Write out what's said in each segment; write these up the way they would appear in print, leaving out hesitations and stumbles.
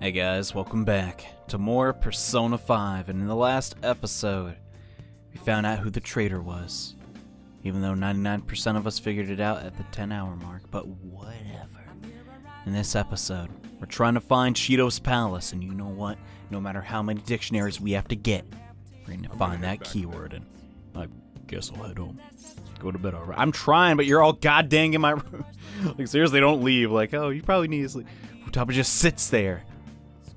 Hey guys, welcome back to more Persona 5, and in the last episode, we found out who the traitor was. Even though 99% of us figured it out at the 10-hour mark, but whatever. In this episode, we're trying to find Shido's palace, and you know what? No matter how many dictionaries we have to get, we're going to find that keyword, and I guess I'll head home. Go to bed already. I'm trying, but you're all goddamn in my room. Like, seriously, don't leave. Like, oh, you probably need to sleep. Futaba just sits there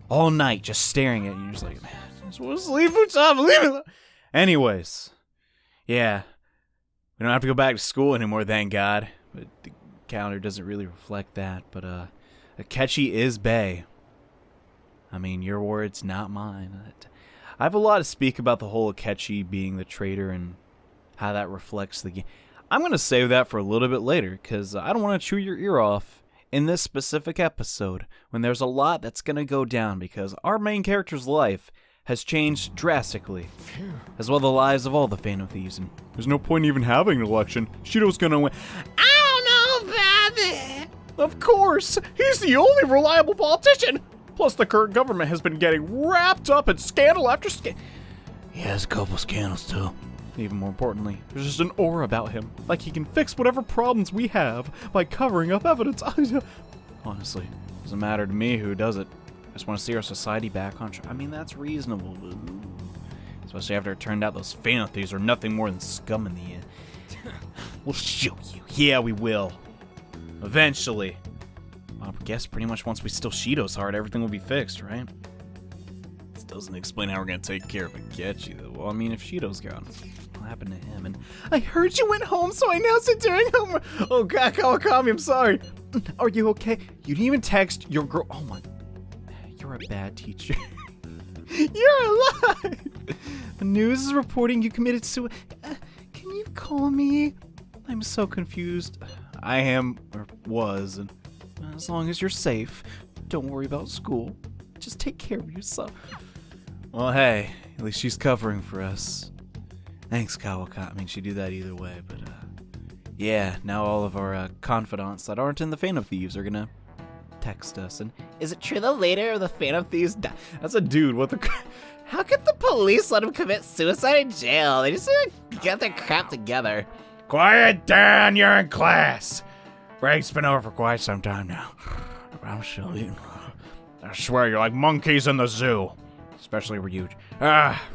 all night just staring at you. You're just like, man, I just want to sleep, Futaba, leave me alone. Anyways, yeah. We don't have to go back to school anymore, thank God. But the calendar doesn't really reflect that. But, Akechi is bae. I mean, your words, not mine. I have a lot to speak about the whole Akechi being the traitor and how that reflects the game. I'm going to save that for a little bit later, because I don't want to chew your ear off in this specific episode when there's a lot that's going to go down, because our main character's life has changed drastically, as well the lives of all the Phantom Thieves, and there's no point even having an election. Shido's gonna win. I don't know about that. Of course, he's the only reliable politician. Plus, the current government has been getting wrapped up in scandal after scandal. He has a couple scandals too. Even more importantly, there's just an aura about him, like he can fix whatever problems we have by covering up evidence. Honestly, doesn't matter to me who does it. I just want to see our society back on track. I mean, that's reasonable, especially after it turned out those Phantom Thieves are nothing more than scum in the end. We'll show you. Yeah, we will. Eventually. Well, I guess pretty much once we steal Shido's heart, everything will be fixed, right? This doesn't explain how we're going to take care of Akechi, though. Well, I mean, if Shido's gone, what happened to him? And I heard you went home, so I announced it during homework. Oh, God, Kawakami, I'm sorry. Are you okay? You didn't even text your girl. Oh, my. You're a bad teacher. You're alive! The news is reporting you committed suicide. Can you call me? I'm so confused. I am, or was, and as long as you're safe, don't worry about school. Just take care of yourself. Well, hey, at least she's covering for us. Thanks, Kawaka. I mean, she'd do that either way, but, yeah, now all of our, confidants that aren't in the Phantom Thieves are gonna text us. And is it true the leader of the Phantom Thieves died? That's a dude. What the? How could the police let him commit suicide in jail? They just get their crap together. Quiet down, you're in class. Break's been over for quite some time now. I'm still eating. I swear you're like monkeys in the zoo. Especially where you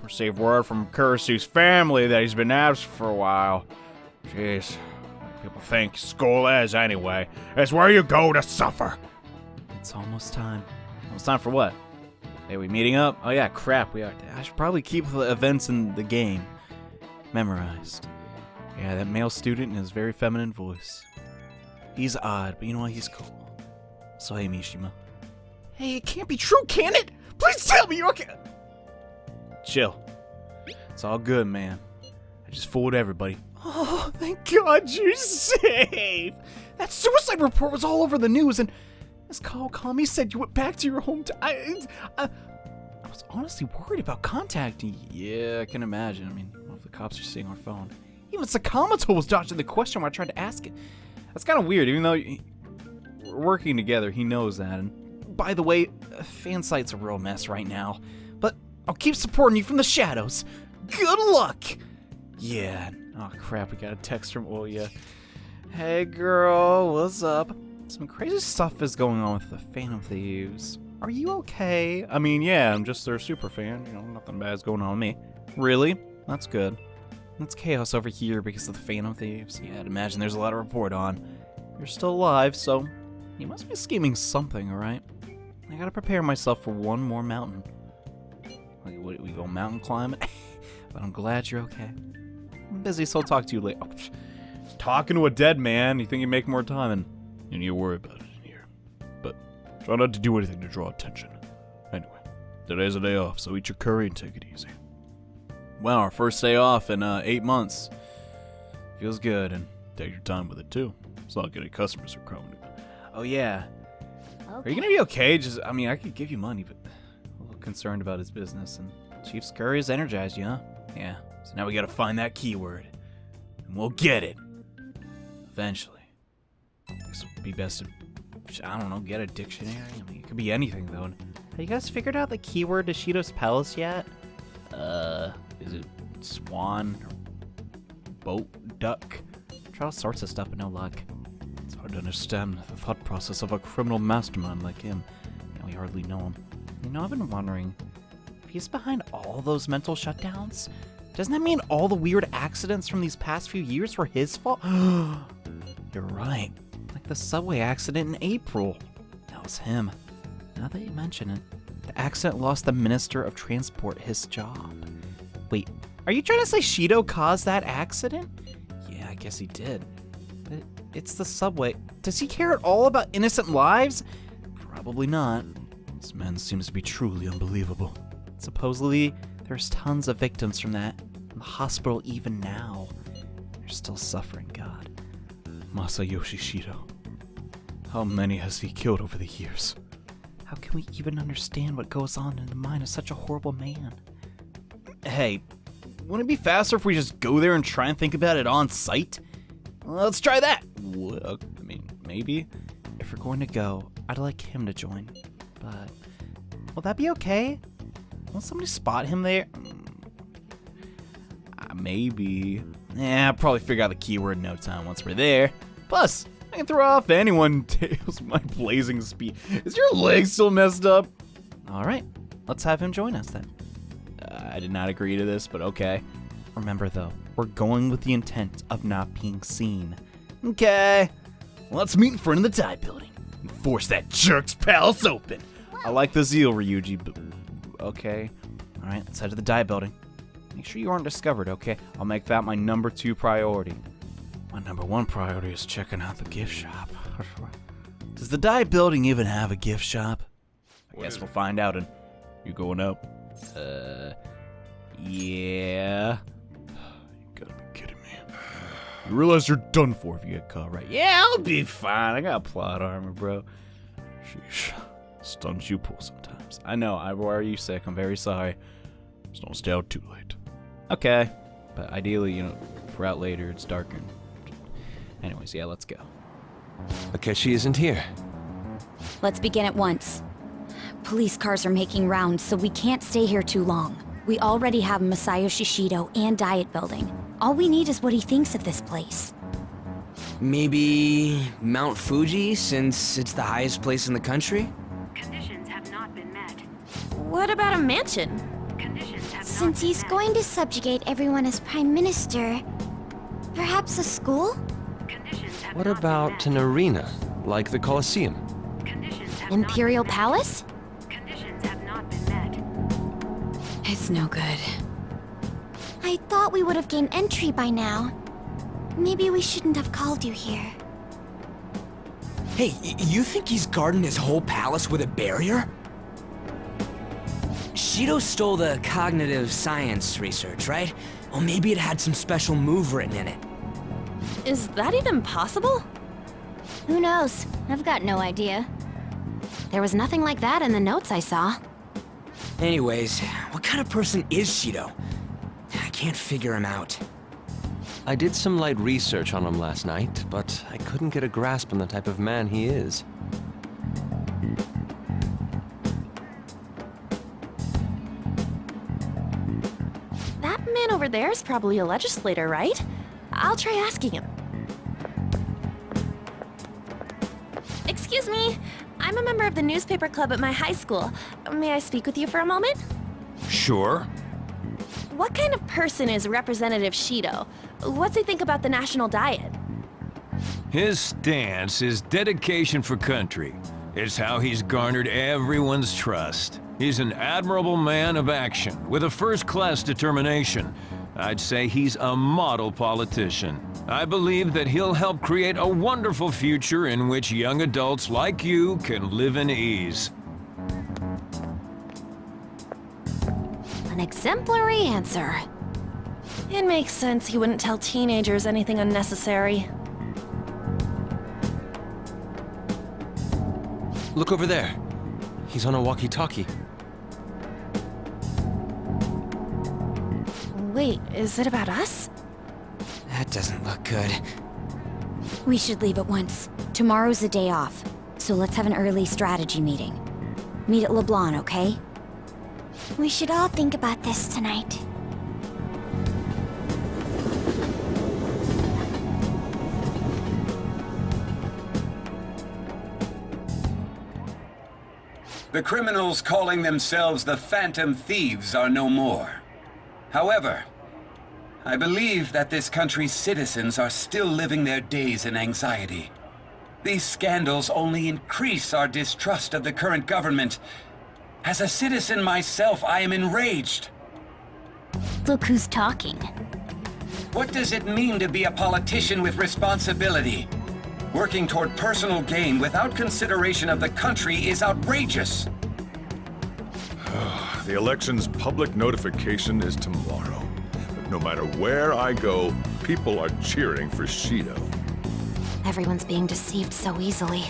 received word from Kurisu's family that he's been absent for a while. Jeez. People think school is anyway. It's where you go to suffer. It's almost time. Almost time for what? Hey, we meeting up? Oh yeah, crap, we are. I should probably keep the events in the game memorized. Yeah, that male student in his very feminine voice. He's odd, but you know what? He's cool. So hey, Mishima. Hey, it can't be true, can it? Please tell me you're okay. Chill. It's all good, man. I just fooled everybody. Oh, thank God you're safe. That suicide report was all over the news, and as Kawakami said, you went back to your hometown. I was honestly worried about contacting you. Yeah, I can imagine. I mean, what if the cops are seeing our phone? Even Sakamoto was dodging the question when I tried to ask it. That's kind of weird, even though we're working together, he knows that. And by the way, fan site's a real mess right now. But I'll keep supporting you from the shadows. Good luck! Yeah. Oh, crap, we got a text from Oya. Hey, girl, what's up? Some crazy stuff is going on with the Phantom Thieves. Are you okay? I mean, yeah, I'm just their super fan. You know, nothing bad's going on with me. Really? That's good. That's chaos over here because of the Phantom Thieves. Yeah, I'd imagine there's a lot to report on. You're still alive, so you must be scheming something, alright? I gotta prepare myself for one more mountain. Like, what, we go mountain climbing? But I'm glad you're okay. I'm busy, so I'll talk to you later. Oh, just talking to a dead man. You think you make more time, and you need to worry about it in here. But try not to do anything to draw attention. Anyway, today's a day off, so eat your curry and take it easy. Well, our first day off in 8 months. Feels good, and take your time with it too. It's not like any customers are coming. Oh yeah. Okay. Are you gonna be okay? Just, I mean, I could give you money, but I'm a little concerned about his business. And Chief Scurry has energized you, huh? Yeah. So now we gotta find that keyword, and we'll get it eventually. This would be best to, I don't know, get a dictionary. I mean, it could be anything though. Have you guys figured out the keyword to Shido's palace yet? Is it swan or boat, duck? Try all sorts of stuff, but no luck. It's hard to understand the thought process of a criminal mastermind like him. We hardly know him. I've been wondering, if he's behind all those mental shutdowns, doesn't that mean all the weird accidents from these past few years were his fault? You're right. Like the subway accident in April. That was him. Now that you mention it, the accident lost the Minister of Transport his job. Wait, are you trying to say Shido caused that accident? Yeah, I guess he did. But it's the subway. Does he care at all about innocent lives? Probably not. This man seems to be truly unbelievable. Supposedly, there's tons of victims from that in the hospital even now. They're still suffering, God. Masayoshi Shido. How many has he killed over the years? How can we even understand what goes on in the mind of such a horrible man? Hey, wouldn't it be faster if we just go there and try and think about it on site? Let's try that. Well, I mean, maybe. If we're going to go, I'd like him to join. But will that be okay? Will somebody spot him there? Maybe. I'll probably figure out the keyword in no time once we're there. Plus, I can throw off anyone tails with my blazing speed. Is your leg still messed up? Alright, let's have him join us then. I did not agree to this, but okay. Remember though, we're going with the intent of not being seen. Okay, let's meet in front of the Dye building and force that jerk's palace open. I like the zeal, Ryuji, but okay. Alright, let's head to the Dye building. Make sure you aren't discovered, okay? I'll make that my number 2 priority. My number 1 priority is checking out the gift shop. Does the Dye building even have a gift shop? I guess we'll find out. And you going up? Yeah. You gotta be kidding me. You realize you're done for if you get caught, right? Yeah, I'll be fine. I got plot armor, bro. Sheesh. Stunts you pull sometimes. I know, why are you sick? I'm very sorry. Just don't stay out too late. Okay. But ideally, if we're out later, it's darker. Anyways, yeah, let's go. Akechi isn't here. Let's begin at once. Police cars are making rounds, so we can't stay here too long. We already have Masayoshi Shido and Diet Building. All we need is what he thinks of this place. Maybe Mount Fuji, since it's the highest place in the country? Conditions have not been met. What about a mansion? Conditions have Since not been he's met. going to subjugate everyone as Prime Minister, perhaps a school? Conditions have What not about been an arena, like the Colosseum? met. Conditions have Imperial not been Palace? met. Conditions have not been met. It's no good. I thought we would have gained entry by now. Maybe we shouldn't have called you here. Hey, you think he's guarding his whole palace with a barrier? Shido stole the cognitive science research, right? Well, maybe it had some special move written in it. Is that even possible? Who knows? I've got no idea. There was nothing like that in the notes I saw. Anyways, what kind of person is Shido? I can't figure him out. I did some light research on him last night, but I couldn't get a grasp on the type of man he is. That man over there is probably a legislator, right? I'll try asking him. Excuse me, I'm a member of the newspaper club at my high school. May I speak with you for a moment? Sure. What kind of person is Representative Shido? What's he think about the national diet? His stance is dedication for country. It's how he's garnered everyone's trust. He's an admirable man of action, with a first-class determination. I'd say he's a model politician. I believe that he'll help create a wonderful future in which young adults like you can live in ease. An exemplary answer. It makes sense he wouldn't tell teenagers anything unnecessary. Look over there. He's on a walkie-talkie. Wait, is it about us? That doesn't look good. We should leave at once. Tomorrow's a day off, so let's have an early strategy meeting. Meet at LeBlanc, okay? We should all think about this tonight. The criminals calling themselves the Phantom Thieves are no more. However, I believe that this country's citizens are still living their days in anxiety. These scandals only increase our distrust of the current government. As a citizen myself, I am enraged. Look who's talking. What does it mean to be a politician with responsibility? Working toward personal gain without consideration of the country is outrageous. The election's public notification is tomorrow. But no matter where I go, people are cheering for Shido. Everyone's being deceived so easily.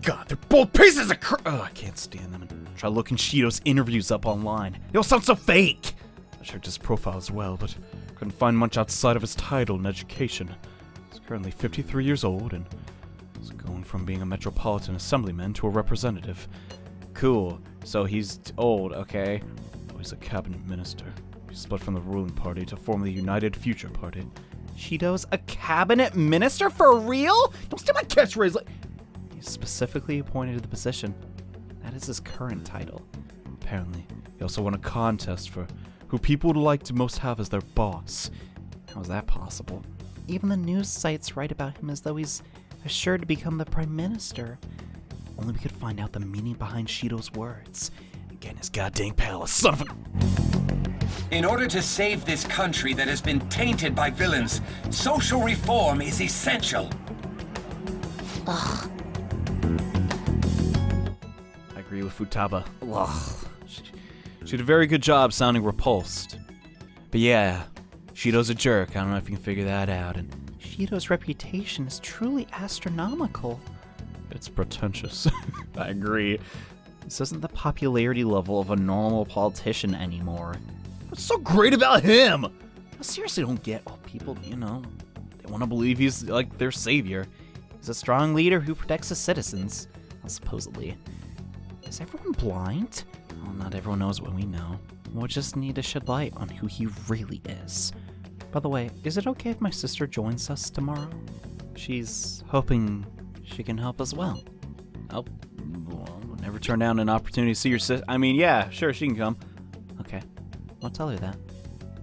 God, they're both pieces of crap. Oh, I can't stand them. Try looking Shido's interviews up online. They all sound so fake. I checked his profile as well, but couldn't find much outside of his title and education. He's currently 53 years old and is going from being a metropolitan assemblyman to a representative. Cool. So he's old, okay? Oh, he's a cabinet minister. He split from the ruling party to form the United Future Party. Shido's a cabinet minister? For real? Don't steal my catchphrase. He's specifically appointed to the position. That is his current title. Apparently, he also won a contest for who people would like to most have as their boss. How is that possible? Even the news sites write about him as though he's assured to become the prime minister. Only we could find out the meaning behind Shido's words. Again, his goddamn palace, son of a... In order to save this country that has been tainted by villains, social reform is essential. Ugh. I agree with Futaba. Ugh. She did a very good job sounding repulsed. But yeah, Shido's a jerk. I don't know if you can figure that out. And Shido's reputation is truly astronomical. It's pretentious. I agree. This isn't the popularity level of a normal politician anymore. What's so great about him? I seriously don't get why people, they want to believe he's like their savior. He's a strong leader who protects his citizens. Well, supposedly. Is everyone blind? Well, not everyone knows what we know. We'll just need to shed light on who he really is. By the way, is it okay if my sister joins us tomorrow? She's hoping she can help as well. Oh, well, never turn down an opportunity to see your sister. I mean, yeah, sure, she can come. Okay, I'll tell her that.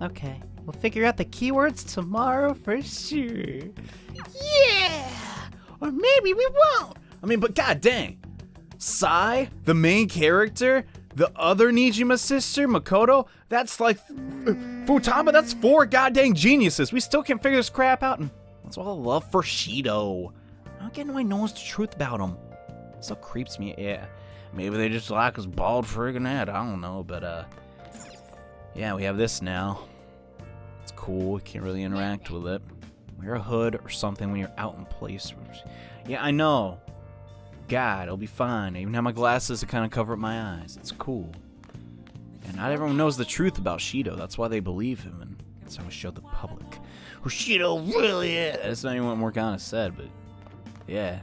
Okay, we'll figure out the keywords tomorrow for sure. Yeah! Or maybe we won't. I mean, but god dang. Sai, the main character, the other Nijima sister, Makoto, that's like Futaba, that's 4 goddamn geniuses. We still can't figure this crap out, and that's all the love for Shido. I don't get why no one's the truth about him. It still creeps me, yeah. Maybe they just like his bald friggin' head, I don't know, but yeah, we have this now. It's cool, we can't really interact with it. Wear a hood or something when you're out in place. Yeah, I know. God, it'll be fine. I even have my glasses to kind of cover up my eyes. It's cool. And not everyone knows the truth about Shido. That's why they believe him, and that's how we show the public who Shido really is. That's not even what Morgana said, but yeah.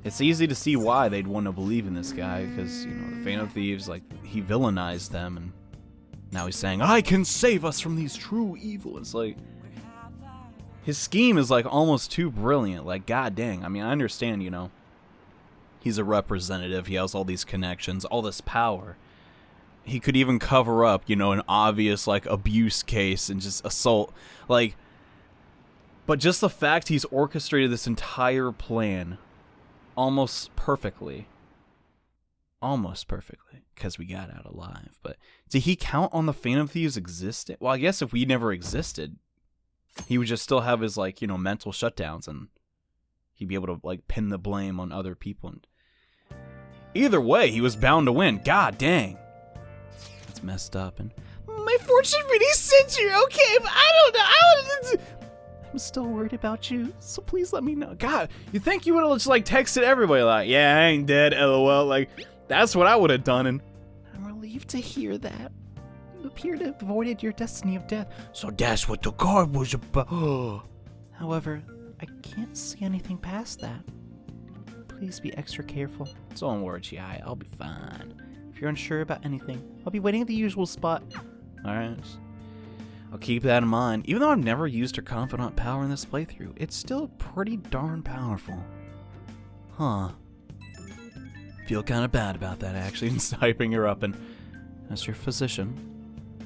It's easy to see why they'd want to believe in this guy, because, the Phantom Thieves, like, he villainized them, and now he's saying, I can save us from these true evil. It's like, his scheme is, like, almost too brilliant. Like, god dang. I mean, I understand, he's a representative, he has all these connections, all this power. He could even cover up, an obvious, like, abuse case and just assault. Like, but just the fact he's orchestrated this entire plan almost perfectly, because we got out alive. But did he count on the Phantom Thieves existing? Well, I guess if we never existed, he would just still have his, like, mental shutdowns, and he'd be able to, like, pin the blame on other people. And either way, he was bound to win. God dang. That's messed up. And my fortune really sent you, okay, but I don't know. I'm still worried about you, so please let me know. God, you think you would have just, like, texted everybody, like, yeah, I ain't dead, LOL. Like, that's what I would have done, and I'm relieved to hear that. You appear to have avoided your destiny of death. So that's what the card was about. However, I can't see anything past that. please be extra careful? Don't worry, G.I. I'll be fine. If you're unsure about anything, I'll be waiting at the usual spot. Alright. I'll keep that in mind. Even though I've never used her confidant power in this playthrough, it's still pretty darn powerful. Huh. Feel kind of bad about that, actually, and hyping her up. And as your physician,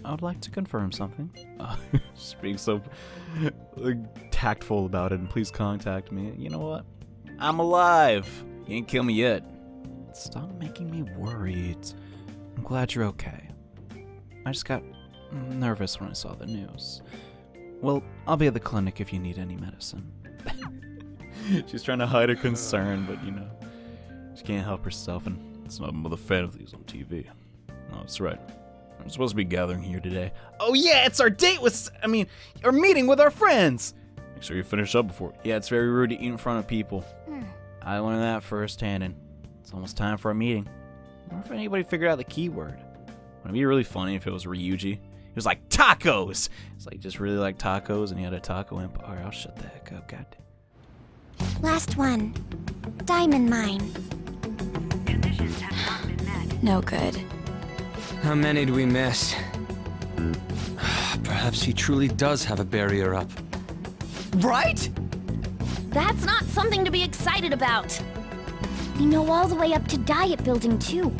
I would like to confirm something. Just being so tactful about it, and please contact me. You know what? I'm alive. You ain't kill me yet. Stop making me worried. I'm glad you're okay. I just got nervous when I saw the news. Well, I'll be at the clinic if you need any medicine. She's trying to hide her concern, but you know, she can't help herself, and it's not another fan of these on TV. No, that's right. We're supposed to be gathering here today. Oh yeah, it's our date with, our meeting with our friends. Make sure you finish up before. Yeah, it's very rude to eat in front of people. I learned that firsthand, and it's almost time for a meeting. I wonder if anybody figured out the keyword. Wouldn't it be really funny if it was Ryuji? He was like, tacos! It's like, just really like tacos, and he had a taco imp. Alright, I'll shut the heck up, goddamn. Last one. Diamond mine. Conditions have not been met. No good. How many do we miss? Perhaps he truly does have a barrier up. Right? That's not something to be excited about. We know all the way up to Diet Building, too.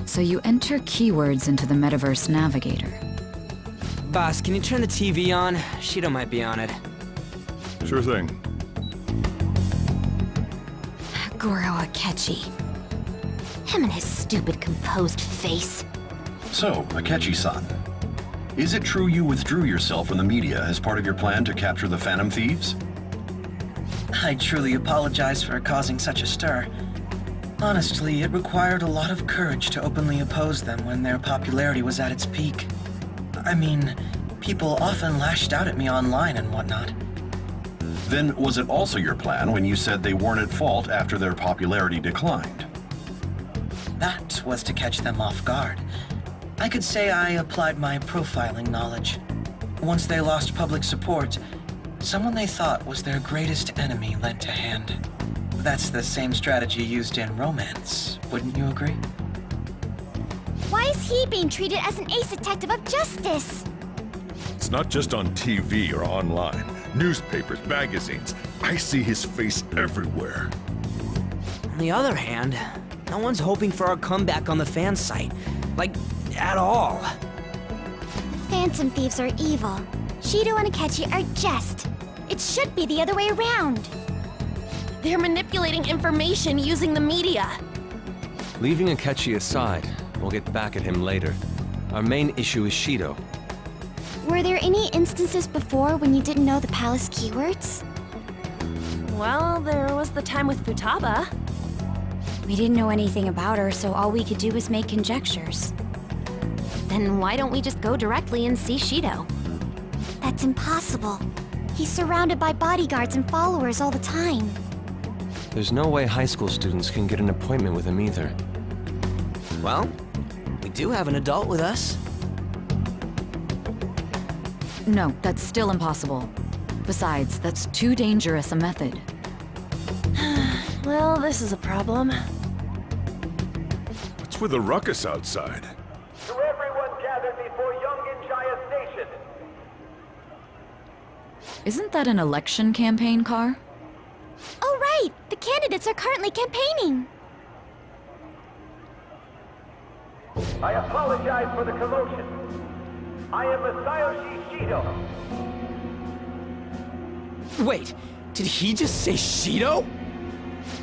So you enter keywords into the Metaverse Navigator. Boss, can you turn the TV on? Shido might be on it. Sure thing. Goro Akechi. Him and his stupid composed face. So, Akechi-san, is it true you withdrew yourself from the media as part of your plan to capture the Phantom Thieves? I truly apologize for causing such a stir. Honestly, it required a lot of courage to openly oppose them when their popularity was at its peak. I mean, people often lashed out at me online and whatnot. Then was it also your plan when you said they weren't at fault after their popularity declined? That was to catch them off guard. I could say I applied my profiling knowledge. Once they lost public support, someone they thought was their greatest enemy lent a hand. That's the same strategy used in romance, wouldn't you agree? Why is he being treated as an ace detective of justice? It's not just on TV or online. Newspapers, magazines. I see his face everywhere. On the other hand, no one's hoping for our comeback on the fan site. Like, at all. Phantom Thieves are evil. Shido and Akechi are just. It should be the other way around. They're manipulating information using the media. Leaving Akechi aside, we'll get back at him later. Our main issue is Shido. Were there any instances before when you didn't know the palace keywords? Well, there was the time with Futaba. We didn't know anything about her, so all we could do was make conjectures. Then why don't we just go directly and see Shido? That's impossible. He's surrounded by bodyguards and followers all the time. There's no way high school students can get an appointment with him either. Well, we do have an adult with us. No, that's still impossible. Besides, that's too dangerous a method. Well, this is a problem. What's with the ruckus outside? To everyone gathered before Yongen-Jaya Station. Isn't that an election campaign car? Oh right! The candidates are currently campaigning! I apologize for the commotion. I am Masayoshi Shido. Wait, did he just say Shido?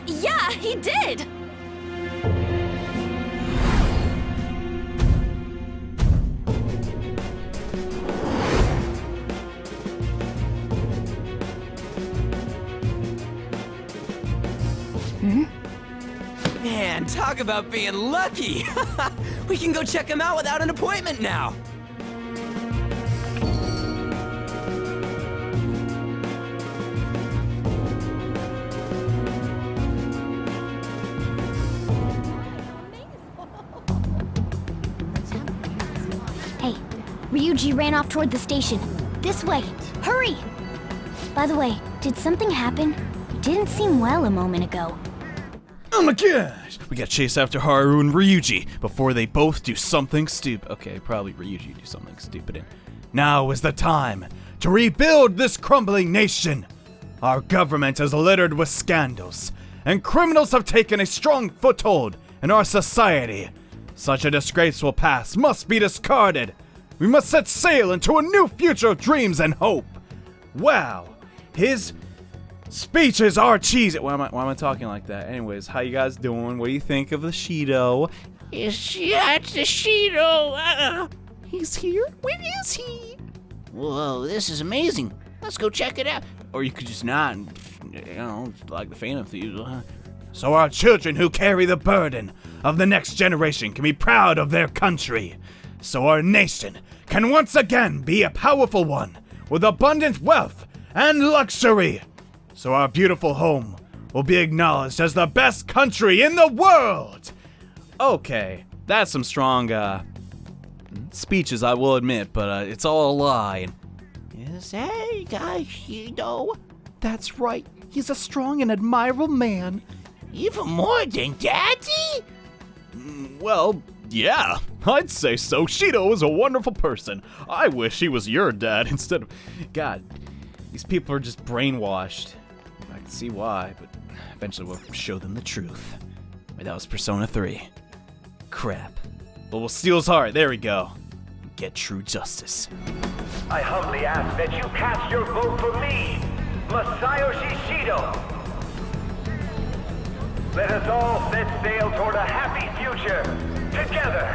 Yeah, he did! Man, talk about being lucky! We can go check him out without an appointment now! Hey, Ryuji ran off toward the station. This way! Hurry! By the way, did something happen? You didn't seem well a moment ago. Oh my gosh! We gotta chase after Haru and Ryuji before they both do something stupid. Okay, probably Ryuji do something stupid. And now is the time to rebuild this crumbling nation. Our government is littered with scandals, and criminals have taken a strong foothold in our society. Such a disgraceful past must be discarded. We must set sail into a new future of dreams and hope. Wow, his speeches are cheesy. Why am I talking like that? Anyways, how you guys doing? What do you think of the Shido? It's the Shido. He's here? Where is he? Whoa, this is amazing. Let's go check it out. Or you could just not, like the Phantom Thieves. So our children who carry the burden of the next generation can be proud of their country. So our nation can once again be a powerful one with abundant wealth and luxury. So our beautiful home will be acknowledged as the best country in the world. Okay, that's some strong speeches, I will admit, but it's all a lie. Is that guy Shido? That's right, he's a strong and admirable man. Even more than Daddy? Well, yeah, I'd say so. Shido is a wonderful person. I wish he was your dad instead of... God, these people are just brainwashed. I can see why, but eventually we'll show them the truth. Wait, that was Persona 3. Crap. But we'll steal his heart. There we go. Get true justice. I humbly ask that you cast your vote for me, Masayoshi Shido. Let us all set sail toward a happy future, together.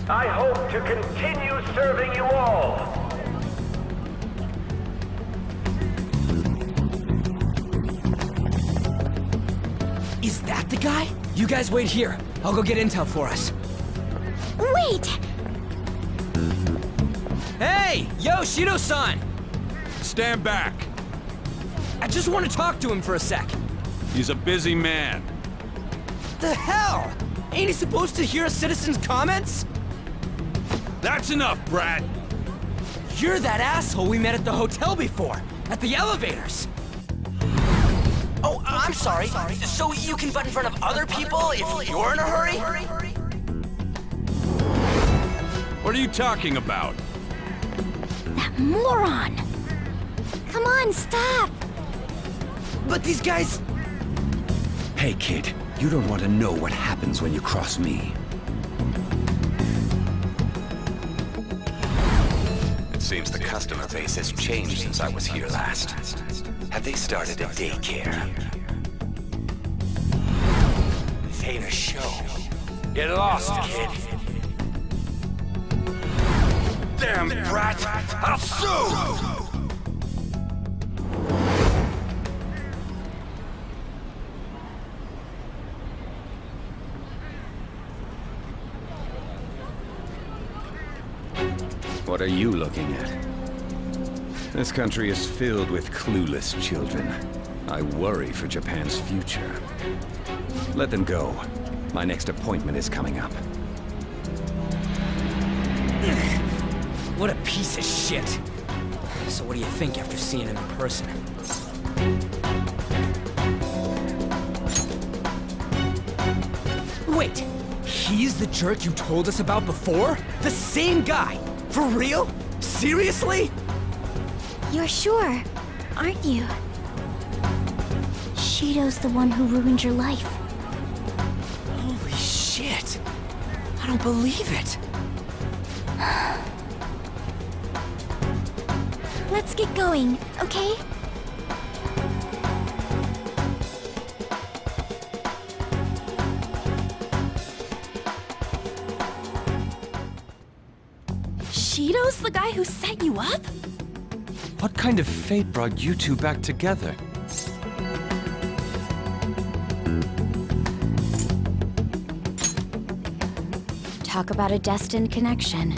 I hope to continue serving you all. Is that the guy? You guys wait here. I'll go get intel for us. Wait! Hey! Yo, Shido-san! Stand back. I just want to talk to him for a sec. He's a busy man. The hell? Ain't he supposed to hear a citizen's comments? That's enough, brat. You're that asshole we met at the hotel before, at the elevators. Oh, I'm sorry. So you can butt in front of other people if you're in a hurry? What are you talking about? That moron! Come on, stop! But these guys... Hey, kid, you don't want to know what happens when you cross me. It seems the customer base has changed since I was here last. Have they started a daycare? This ain't a show. Get lost, kid. Damn brat! I'll sue! What are you looking at? This country is filled with clueless children. I worry for Japan's future. Let them go. My next appointment is coming up. What a piece of shit. So what do you think after seeing him in person? Wait, he's the jerk you told us about before? The same guy? For real? Seriously? You're sure, aren't you? Shido's the one who ruined your life. Holy shit. I don't believe it. Let's get going, okay? Shido's the guy who set you up? What kind of fate brought you two back together? Talk about a destined connection.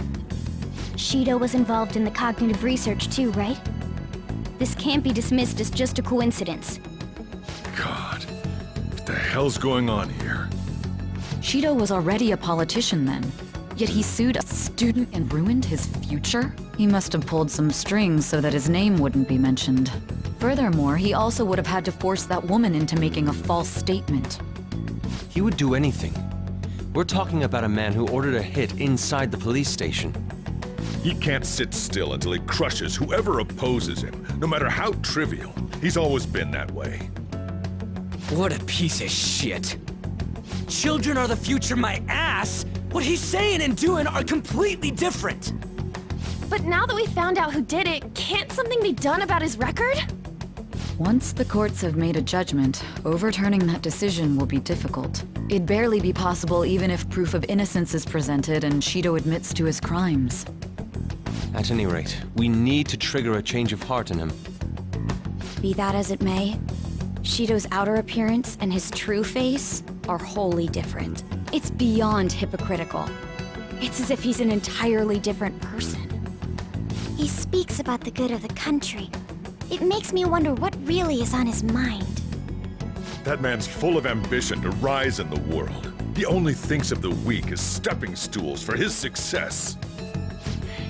Shido was involved in the cognitive research too, right? This can't be dismissed as just a coincidence. God, what the hell's going on here? Shido was already a politician then, yet he sued a student and ruined his future? He must have pulled some strings so that his name wouldn't be mentioned. Furthermore, he also would have had to force that woman into making a false statement. He would do anything. We're talking about a man who ordered a hit inside the police station. He can't sit still until he crushes whoever opposes him, no matter how trivial. He's always been that way. What a piece of shit. Children are the future, my ass! What he's saying and doing are completely different! But now that we found out who did it, can't something be done about his record? Once the courts have made a judgment, overturning that decision will be difficult. It'd barely be possible even if proof of innocence is presented and Shido admits to his crimes. At any rate, we need to trigger a change of heart in him. Be that as it may, Shido's outer appearance and his true face are wholly different. It's beyond hypocritical. It's as if he's an entirely different person. He speaks about the good of the country. It makes me wonder what really is on his mind. That man's full of ambition to rise in the world. He only thinks of the weak as stepping stools for his success.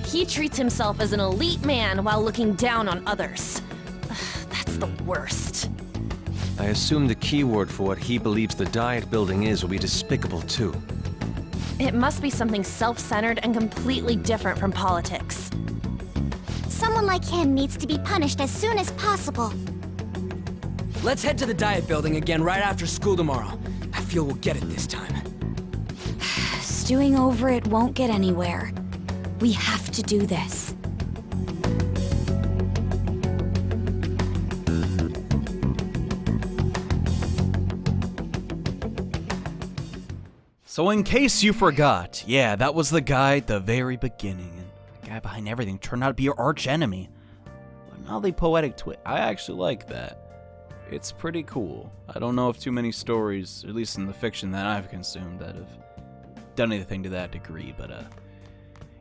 He treats himself as an elite man while looking down on others. Ugh, that's the worst. I assume the key word for what he believes the Diet Building is will be despicable too. It must be something self-centered and completely different from politics. Someone like him needs to be punished as soon as possible. Let's head to the Diet Building again right after school tomorrow. I feel we'll get it this time. Stewing over it won't get anywhere. We have to do this. So in case you forgot, yeah, that was the guy at the very beginning. And the guy behind everything turned out to be your arch enemy. But now they poetic twist. I actually like that. It's pretty cool. I don't know of too many stories, at least in the fiction that I've consumed, that have done anything to that degree, but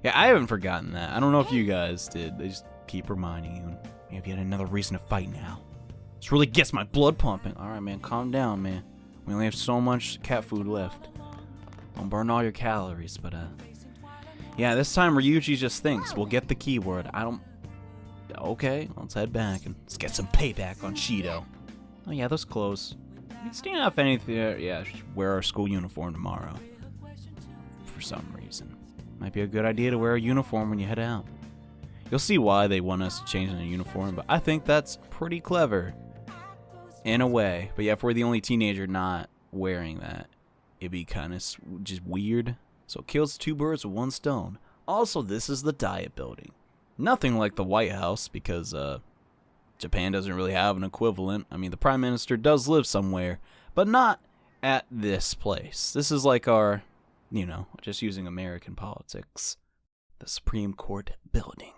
yeah, I haven't forgotten that. I don't know if you guys did. They just keep reminding you. You have yet another reason to fight now. This really gets my blood pumping. Alright, man, calm down, man. We only have so much cat food left. Don't burn all your calories, but yeah, this time Ryuji just thinks, we'll get the keyword. Okay, let's head back and let's get some payback on Shido. Oh yeah, those clothes. You stand off anything. Yeah, wear our school uniform tomorrow. For some reason. Might be a good idea to wear a uniform when you head out. You'll see why they want us to change in a uniform, but I think that's pretty clever. In a way. But yeah, if we're the only teenager not wearing that, it'd be kind of just weird. So it kills two birds with one stone. Also, this is the Diet Building. Nothing like the White House, because Japan doesn't really have an equivalent. I mean, the Prime Minister does live somewhere, but not at this place. This is like our, you know, just using American politics. The Supreme Court building.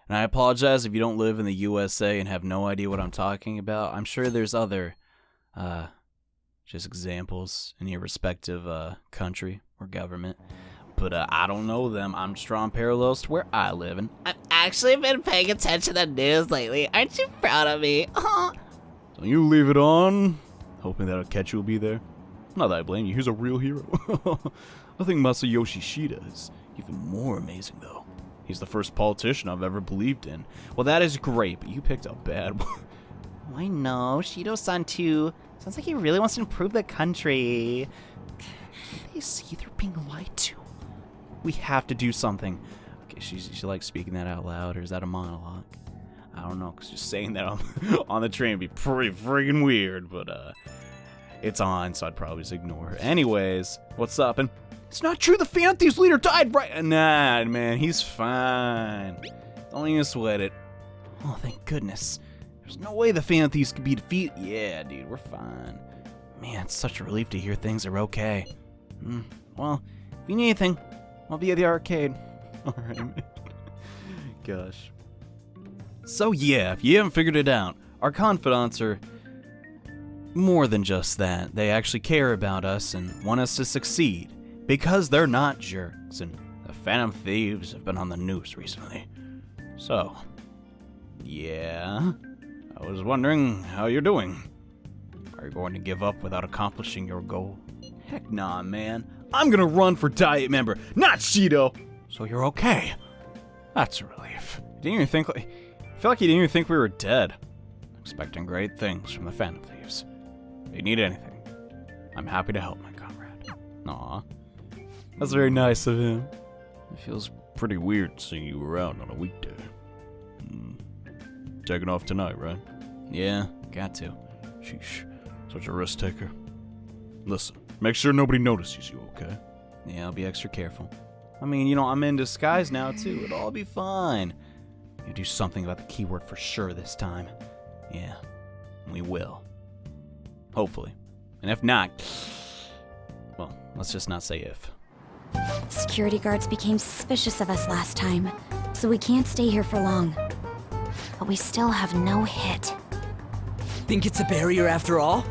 And I apologize if you don't live in the USA and have no idea what I'm talking about. I'm sure there's other, just examples in your respective country or government. But I don't know them. I'm just drawing parallels to where I live. And I've actually been paying attention to the news lately. Aren't you proud of me? Don't you leave it on, hoping that Akechi will be there. Not that I blame you. He's a real hero. I think Masayoshi Shida is even more amazing, though. He's the first politician I've ever believed in. Well, that is great, but you picked a bad one. I know, Shido-san too. Sounds like he really wants to improve the country. Can they see they're being lied to? We have to do something. Okay, she likes speaking that out loud, or is that a monologue? I don't know, because just saying that on the train would be pretty friggin' weird, but it's on, so I'd probably just ignore her. Anyways, what's up? And it's not true, the Fan Thieves leader died, right? Nah, man, he's fine. Don't even sweat it. Oh, thank goodness. There's no way the Fan Thieves could be defeated. Yeah, dude, we're fine. Man, it's such a relief to hear things are okay. Well, if you need anything, I'll be at the arcade. Alright, man. Gosh. So yeah, if you haven't figured it out, our confidants are more than just that. They actually care about us and want us to succeed. Because they're not jerks, and the Phantom Thieves have been on the news recently. So, yeah, I was wondering how you're doing. Are you going to give up without accomplishing your goal? Heck nah, man. I'm gonna run for Diet member, not Shido! So you're okay. That's a relief. Didn't even think I feel like you didn't even think we were dead. expecting great things from the Phantom Thieves. If you need anything, I'm happy to help, my comrade. Aw, that's very nice of him. It feels pretty weird seeing you around on a weekday. Taking off tonight, right? Yeah, got to. Sheesh, such a risk taker. Listen, make sure nobody notices you, okay? Yeah, I'll be extra careful. I mean, you know, I'm in disguise now, too. It'll all be fine. You do something about the keyword for sure this time. Yeah, we will. Hopefully. And if not, well, let's just not say if. Security guards became suspicious of us last time, so we can't stay here for long. But we still have no hit. Think it's a barrier after all?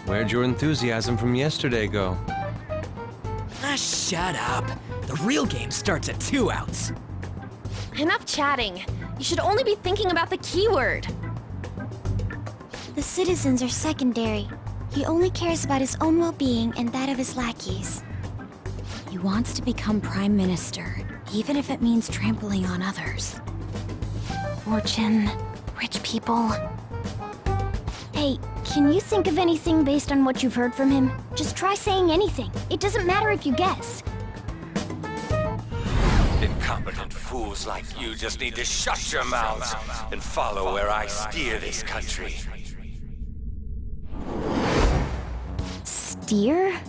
Where'd your enthusiasm from yesterday go? Ah, shut up. The real game starts at 2 outs. Enough chatting. You should only be thinking about the keyword. The citizens are secondary. He only cares about his own well-being and that of his lackeys. He wants to become Prime Minister, even if it means trampling on others. Fortune, rich people. Hey, can you think of anything based on what you've heard from him? Just try saying anything. It doesn't matter if you guess. Incompetent fools like you just need to shut your mouths and follow where I steer this country. Steer?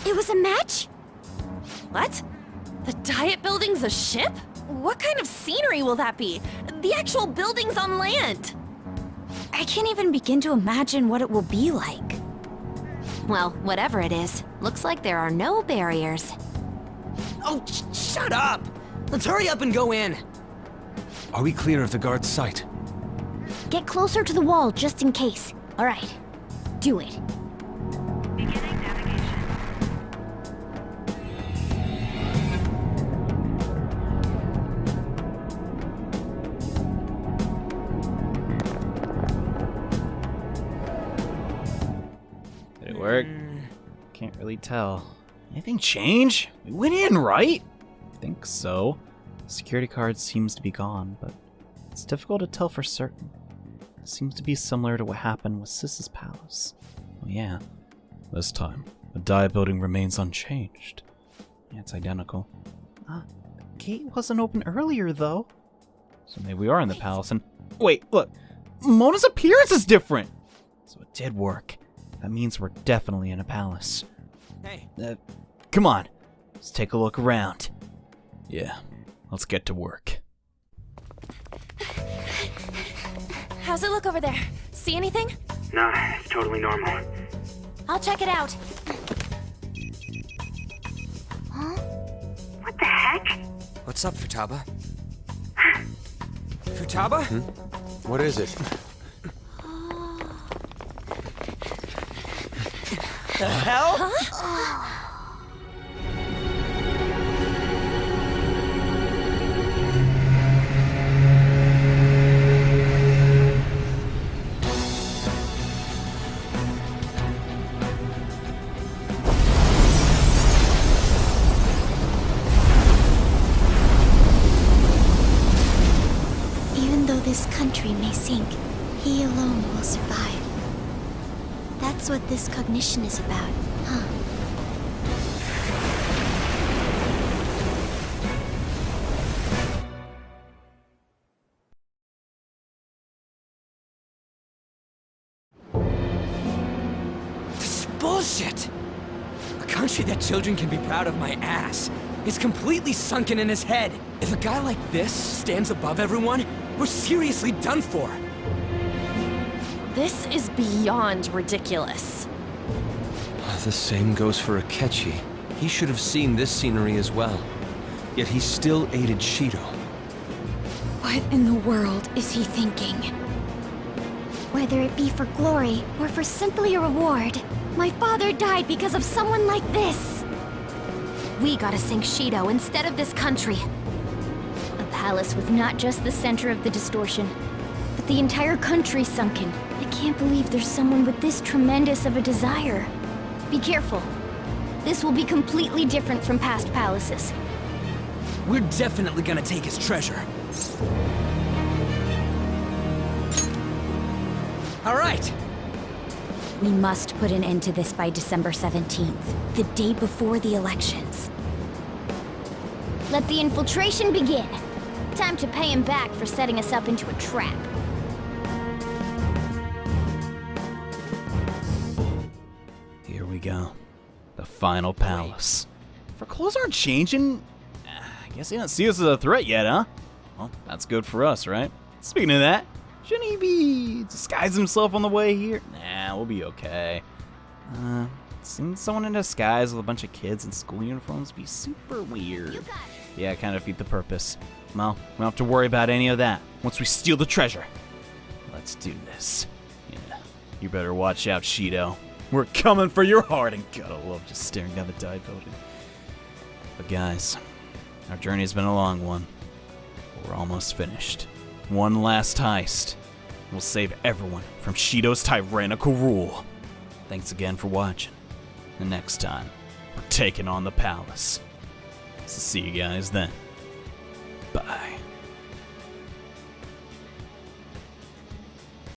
It was a match? What? The Diet Building's a ship? What kind of scenery will that be? The actual building's on land. I can't even begin to imagine what it will be like. Well, whatever it is, looks like there are no barriers. Oh, shut up! Let's hurry up and go in. Are we clear of the guard's sight? Get closer to the wall just in case. All right, do it. Beginning navigation. Did it work? Can't really tell. Anything change? We went in, right? I think so. Security card seems to be gone, but it's difficult to tell for certain. It seems to be similar to what happened with Sis's palace. Oh yeah. This time, the Diet Building remains unchanged. Yeah, it's identical. The gate wasn't open earlier, though. So maybe we are in the palace and... Wait, look! Mona's appearance is different! So it did work. That means we're definitely in a palace. Hey. Come on. Let's take a look around. Yeah, let's get to work. How's it look over there? See anything? Nah, it's totally normal. I'll check it out. Huh? What the heck? What's up, Futaba? Futaba? What is it? The hell? Huh? Even though this country may sink, he alone will survive. That's what this cognition is about, huh? This is bullshit! A country that children can be proud of my ass is completely sunken in his head. If a guy like this stands above everyone, we're seriously done for. This is beyond ridiculous. The same goes for Akechi. He should have seen this scenery as well. Yet he still aided Shido. What in the world is he thinking? Whether it be for glory or for simply a reward, my father died because of someone like this. We gotta sink Shido instead of this country. A palace with not just the center of the distortion, but the entire country sunken. I can't believe there's someone with this tremendous of a desire. Be careful. This will be completely different from past palaces. We're definitely gonna take his treasure. All right. We must put an end to this by December 17th, the day before the elections. Let the infiltration begin. Time to pay him back for setting us up into a trap. Here we go. The final palace. If our clothes aren't changing, I guess he doesn't see us as a threat yet, huh? Well, that's good for us, right? Speaking of that, shouldn't he be disguise himself on the way here? Nah, we'll be okay. Seeing someone in disguise with a bunch of kids in school uniforms be super weird. Yeah, kind of defeat the purpose. Well, we don't have to worry about any of that once we steal the treasure. Let's do this. Yeah, you better watch out, Shido. We're coming for your heart, and God, I love just staring down the dive building. But guys, our journey has been a long one. We're almost finished. One last heist. We'll save everyone from Shido's tyrannical rule. Thanks again for watching. And next time, we're taking on the palace. So see you guys then.